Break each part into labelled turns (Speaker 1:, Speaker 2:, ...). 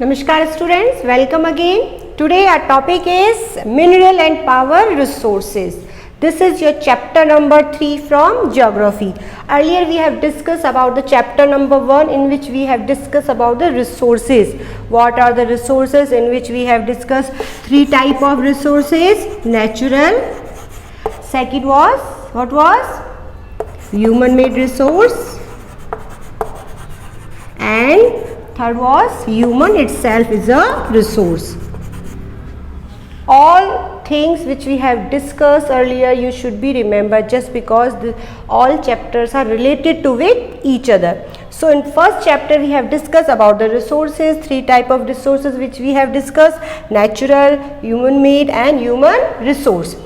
Speaker 1: Namaskar students, welcome again. Today our topic is mineral and power resources. This is your chapter number 3 from geography. Earlier we have discussed about the chapter number 1 in which we have discussed about the resources. What are the resources in which we have discussed three type of resources? Natural. Second was, what was? Human made resource. And third was human itself is a resource. All things which we have discussed earlier you should be remembered just because all chapters are related to with each other. So in first chapter we have discussed about the resources, three type of resources which we have discussed: natural, human made and human resource.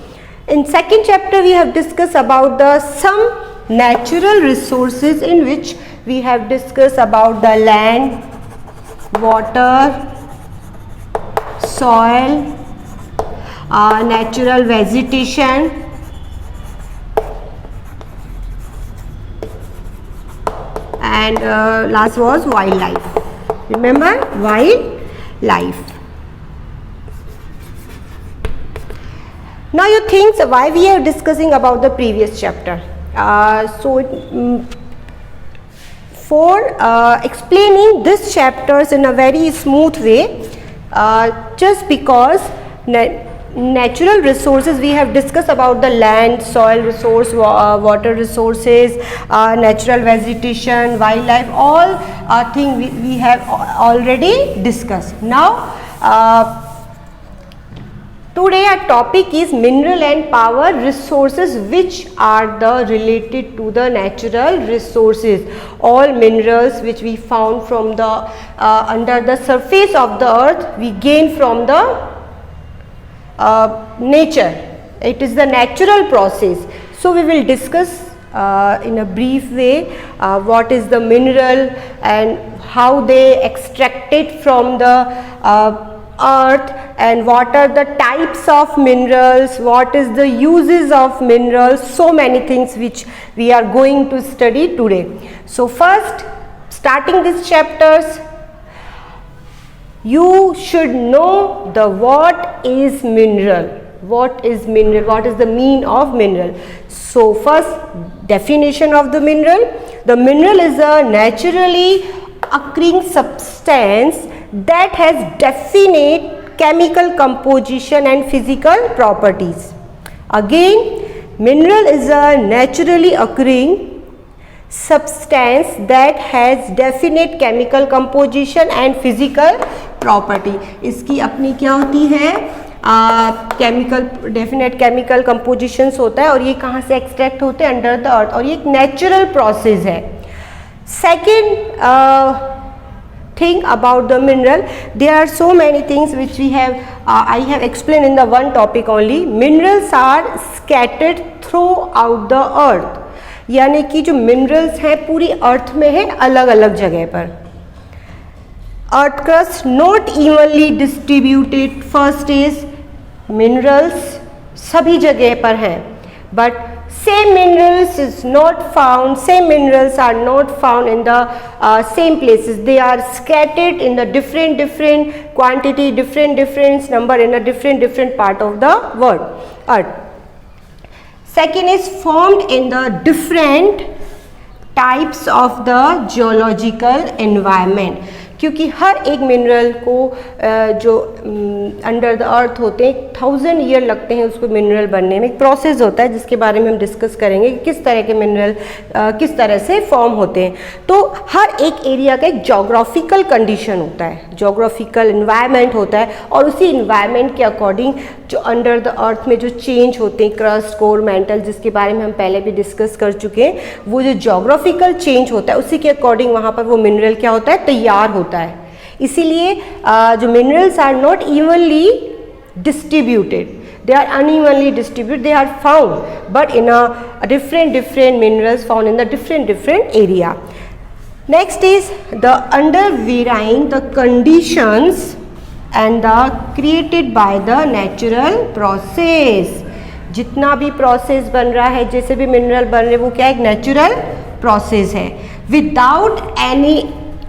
Speaker 1: In second chapter we have discussed about the some natural resources in which we have discussed about the land, water, soil, natural vegetation, and last was wildlife. Remember, wildlife. Now you think why we are discussing about the previous chapter. For explaining these chapters in a very smooth way, just because natural resources we have discussed about the land, soil resource, water resources, natural vegetation, wildlife, all things we have already discussed. Now today our topic is mineral and power resources, which are the related to the natural resources. All minerals which we found from the under the surface of the earth we gain from the nature. It is the natural process. So we will discuss in a brief way what is the mineral and how they extract it from the earth, and what are the types of minerals, what is the uses of minerals, so many things which we are going to study today. So first, starting these chapters, you should know the what is mineral. What is mineral? What is the meaning of mineral? So first, definition of the mineral. The mineral is a naturally occurring substance that has definite chemical composition and physical properties. Again, mineral is a naturally occurring substance that has definite chemical composition and physical property. इसकी अपनी क्या होती है? Chemical definite chemical compositions होता है और ये कहाँ से एक्सट्रैक्ट होते हैं? अंडर द अर्थ, और ये एक नेचुरल प्रोसेस है. Second thing about the mineral, there are so many things which we have I have explained in the one topic only. Minerals are scattered throughout the earth, यानी कि जो minerals हैं पूरी अर्थ में है अलग अलग जगह पर. Earth crust not evenly distributed. First is minerals सभी जगह पर हैं, but same minerals is not found, same minerals are not found in the same places. They are scattered in the different quantity, different number in a different part of the world, earth. Second is formed in the different types of the geological environment. क्योंकि हर एक mineral को जो under the earth होते हैं 1000 year लगते हैं उसको mineral बनने में. एक प्रोसेस होता है जिसके बारे में हम डिस्कस करेंगे कि किस तरह के मिनरल किस तरह से फॉर्म होते हैं. तो हर एक एरिया का एक जोग्राफिकल कंडीशन होता है, जोग्राफिकल इन्वायरमेंट होता है, और उसी इन्वायरमेंट के अकॉर्डिंग जो अंडर द अर्थ में जो चेंज होते हैं, क्रस्ट, कोर, मेंटल, जिसके बारे में हम पहले भी डिस्कस कर चुके हैं, वो जो जोग्राफिकल चेंज होता है उसी के अकॉर्डिंग वहाँ पर वो मिनरल क्या होता है? तैयार होता है. इसीलिए जो minerals are not evenly distributed, they are unevenly distributed, they are found but in a different minerals found in the different area. Next is the underlying the conditions and the created by the natural process. जितना भी process बन रहा है, जैसे भी mineral बन रहे, वो क्या एक नेचुरल प्रोसेस है. विदाउट एनी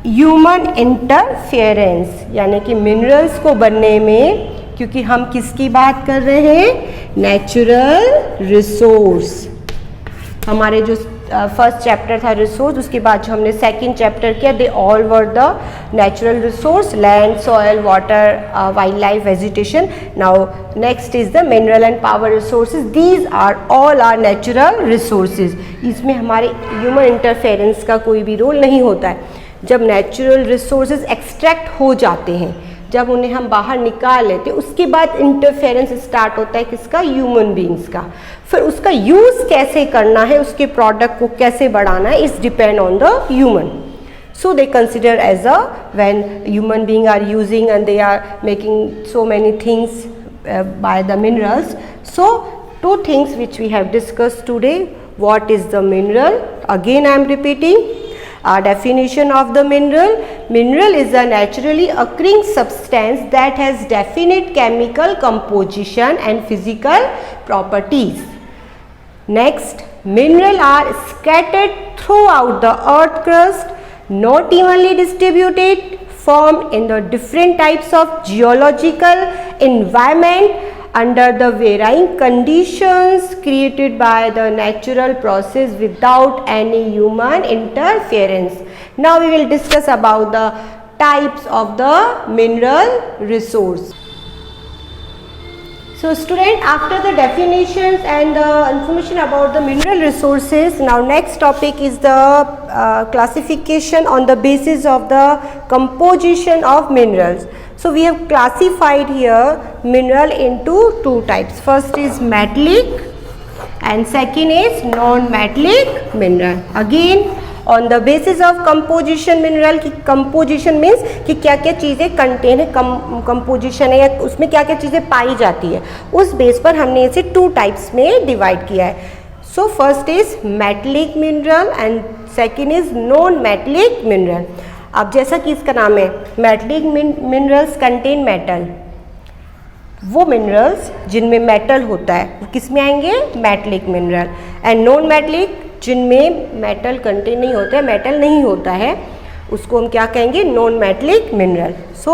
Speaker 1: ह्यूमन इंटरफेरेंस, यानी कि मिनरल्स को बनने में, क्योंकि हम किसकी बात कर रहे हैं, नेचुरल रिसोर्स। हमारे जो फर्स्ट चैप्टर था रिसोर्स, उसके बाद जो हमने सेकंड चैप्टर किया, they all were the natural resource, land, soil, water, wildlife, vegetation. Now next is the mineral and power resources, these are all are natural resources. इसमें हमारे human interference का कोई भी रोल नहीं होता है। जब नेचुरल रिसोर्सेज एक्सट्रैक्ट हो जाते हैं, जब उन्हें हम बाहर निकाल लेते हैं, उसके बाद इंटरफेरेंस स्टार्ट होता है किसका, ह्यूमन बींग्स का। फिर उसका यूज़ कैसे करना है, उसके प्रोडक्ट को कैसे बढ़ाना है, it's depend on the human. So they consider as a, when human beings are using and they are making so many things by the minerals. So two things which we have discussed today. What is the mineral? Again I am repeating. Definition of the mineral. Mineral is a naturally occurring substance that has definite chemical composition and physical properties. Next, minerals are scattered throughout the earth crust, not evenly distributed, formed in the different types of geological environment under the varying conditions created by the natural process without any human interference. Now we will discuss about the types of the mineral resource. So student, after the definitions and the information about the mineral resources, now next topic is the classification on the basis of the composition of minerals. So we have classified here mineral into two types. First is metallic and second is non-metallic mineral. Again on the basis of composition mineral, की composition means कि क्या क्या चीज़ें contain है, composition है या उसमें क्या क्या चीज़ें पाई जाती है, उस बेस पर हमने इसे two types में divide किया है. So first is metallic mineral and second is non-metallic mineral. अब जैसा कि इसका नाम है, metallic minerals contain metal. वो मिनरल्स जिनमें मेटल होता है वो किस में आएंगे, metallic mineral. And non metallic जिनमें मेटल कंटेन नहीं होता है, मेटल नहीं होता है, उसको हम क्या कहेंगे, non metallic mineral. So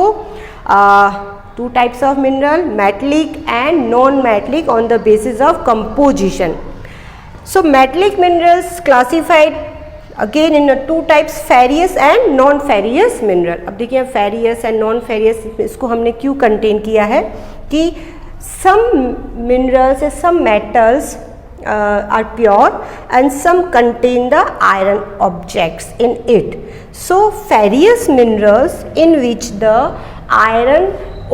Speaker 1: two types of mineral, metallic and non metallic on the basis of composition. So metallic minerals classified again in two types, furious and non furious mineral. अब देखिए furious and non furious, इसको हमने क्यों contain किया है कि some minerals and some metals are pure and some contain the iron objects in it. So ferrous minerals in which the iron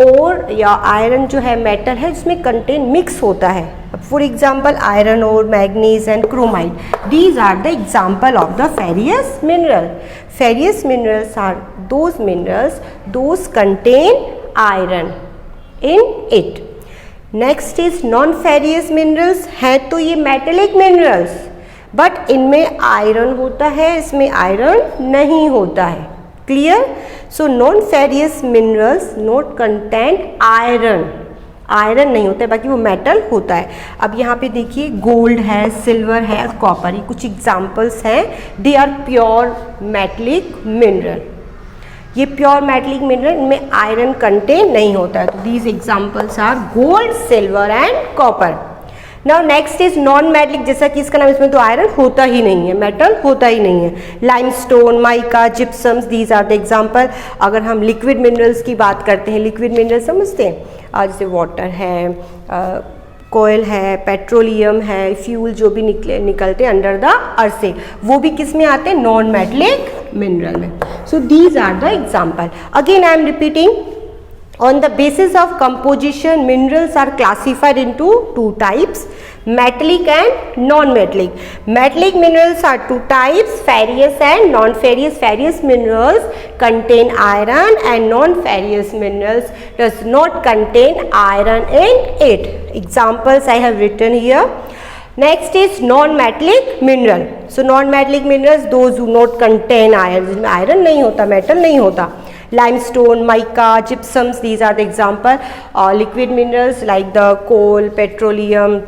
Speaker 1: ore या iron जो है metal है जिसमें contain mix होता है. For example iron ore, manganese and chromite. These are the example of the ferrous mineral. Ferrous minerals are those minerals those contain iron in it. Next is non-ferrous minerals. है तो ये metallic minerals, but इनमें iron होता है, इसमें iron नहीं होता है. Clear? So non-ferrous minerals not contain iron. Iron नहीं होता है, बाकी वो मेटल होता है. अब यहाँ पे देखिए गोल्ड है, सिल्वर है, कॉपर, ये कुछ एग्जाम्पल्स हैं. They are pure metallic mineral. ये प्योर मेटलिक मिनरल, इनमें आयरन कंटेन नहीं होता है. तो these examples are gold, silver and copper. Now next is non metallic, जैसा कि इसका नाम, इसमें तो आयरन होता ही नहीं है, मेटल होता ही नहीं है. Limestone, mica, gypsums, these are the example. अगर हम लिक्विड मिनरल्स की बात करते हैं, लिक्विड मिनरल समझते हैं, जैसे वाटर है, कोयल है, पेट्रोलियम है, फ्यूल जो भी निकलते हैं अंडर द अर्थ से, वो भी किस में आते हैं, नॉन मेटलिक मिनरल में. So these are the example. Again I am repeating. On the basis of composition, minerals are classified into two types, metallic and non-metallic. Metallic minerals are two types, ferrous and non-ferrous. Ferrous minerals contain iron and non-ferrous minerals does not contain iron in it. Examples I have written here. Next is non-metallic mineral. So non-metallic minerals those do not contain iron, जिनमें iron नहीं होता, metal नहीं होता. Limestone, mica, gypsums, these are the example. Liquid minerals like the coal, petroleum,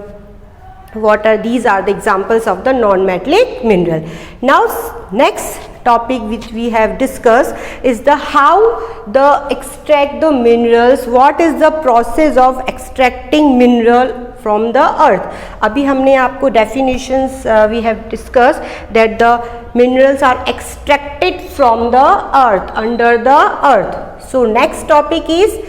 Speaker 1: water, these are the examples of the non-metallic mineral. Now next topic which we have discussed is the how the extract the minerals, what is the process of extracting mineral from the earth. अभी हमने आपको definitions we have discussed that the minerals are extracted from the earth, under the earth. So next topic is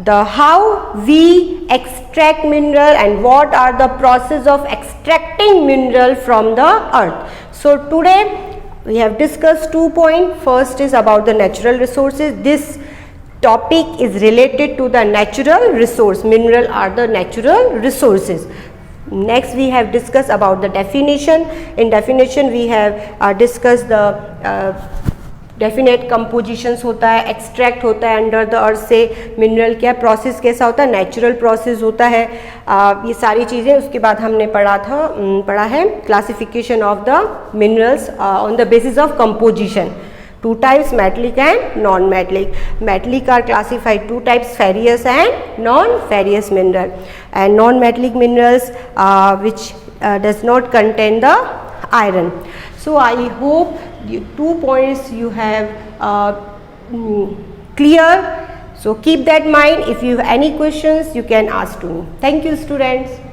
Speaker 1: the how we extract mineral and what are the process of extracting mineral from the earth. So today we have discussed 2 points. First is about the natural resources. This topic is related to the natural resource. Mineral are the natural resources. Next we have discussed about the definition. In definition we have discussed the definite compositions होता है, extract होता है under the earth से, mineral क्या process कैसा होता है, natural process होता है, ये सारी चीज़ें. उसके बाद हमने पढ़ा है classification of the minerals on the basis of composition. 2 types, metallic and non-metallic. Metallic are classified 2 types, ferrous and non-ferrous mineral, and non-metallic minerals which does not contain the iron. So I hope 2 points you have clear. So keep that in mind. If you have any questions you can ask to me. Thank you students.